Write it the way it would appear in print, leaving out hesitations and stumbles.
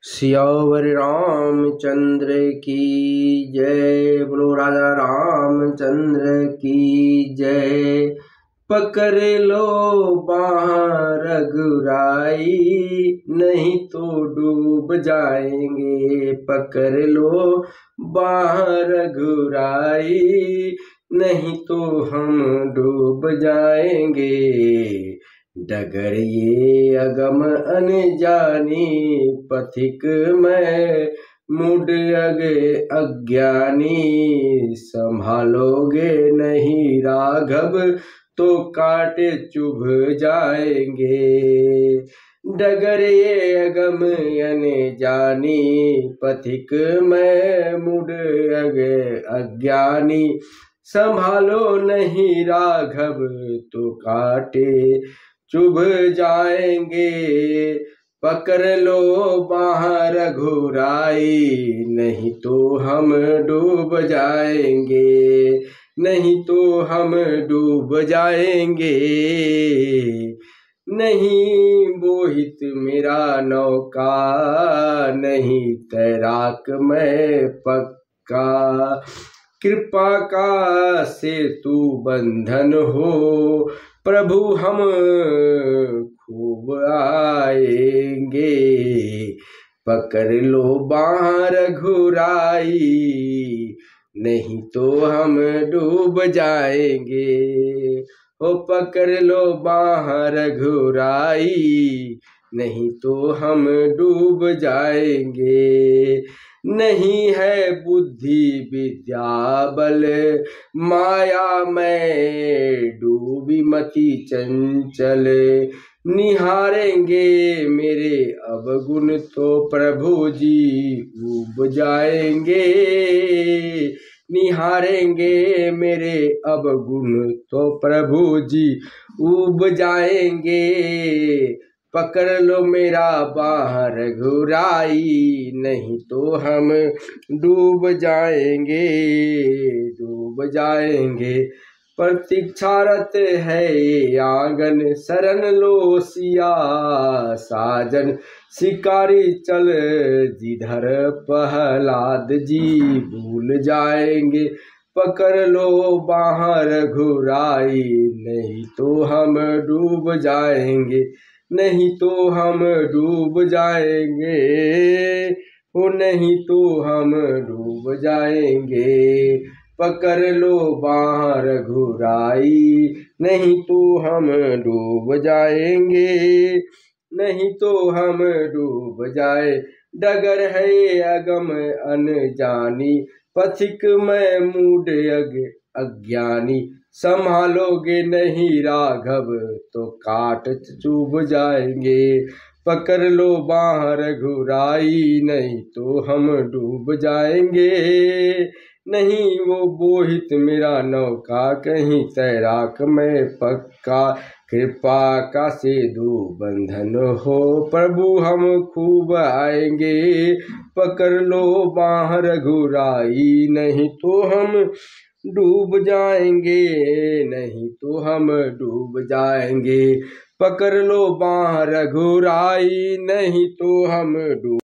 सियावर रामचंद्र की जय। बोलो राजा रामचंद्र की जय। पकड़ लो बाँह रघुराई, नहीं तो डूब जाएंगे। पकड़ लो बाँह रघुराई, नहीं तो हम डूब जाएंगे। डगर ये अगम अनजानी, पथिक में मूढ़ अज्ञानी। संभालोगे नहीं राघव, तो कांटे चुभ जाएंगे। डगर ये अगम अनजानी, पथिक में मूढ़ अज्ञानी। संभालो नहीं राघव, तो कांटे चुभ जाएंगे। पकड़ लो बाँह रघुराई, नहीं तो हम डूब जाएंगे। नहीं तो हम डूब जाएंगे। नहीं बोहित मेरा नौका, नहीं तैराक मैं पक्का। कृपा का सेतु बंधन हो, प्रभु हम खूब आएंगे। पकड़ लो बाँह रघुराई, नहीं तो हम डूब जाएंगे। ओ पकड़ लो बाँह रघुराई, नहीं तो हम डूब जाएंगे। नहीं है बुद्धि विद्या बल, माया में डूबी मति चंचल। निहारेंगे मेरे अवगुण, तो प्रभु जी ऊब जाएंगे। निहारेंगे मेरे अवगुण, तो प्रभु जी ऊब जाएंगे। पकड़ लो मेरा बाँह रघुराई, नहीं तो हम डूब जाएंगे। डूब जाएंगे। प्रतीक्षारत है ये आंगन, शरण लो सिया साजन। शिकारी चल जिधर प्रहलाद जी भूल जाएंगे। पकड़ लो बाँह रघुराई, नहीं तो हम डूब जाएंगे। नहीं तो हम डूब जाएंगे। ओ नहीं तो हम डूब जाएंगे। पकड़ लो बाँह रघुराई, नहीं तो हम डूब जाएंगे। नहीं तो हम डूब जाए। डगर है अगम अनजानी, पथिक में मूढ़ अज्ञानी। संभालोगे नहीं राघव, तो काट चुभ जाएंगे। पकड़ लो बाँह रघुराई, नहीं तो हम डूब जाएंगे। नहीं वो बोहित मेरा नौका, कहीं तैराक मैं पक्का। कृपा का सेतु बंधन हो, प्रभु हम खूब आएंगे। पकड़ लो बाँह रघुराई, नहीं तो हम डूब जाएंगे। नहीं तो हम डूब जाएंगे। पकड़ लो बाँह रघुराई, नहीं तो हम डूब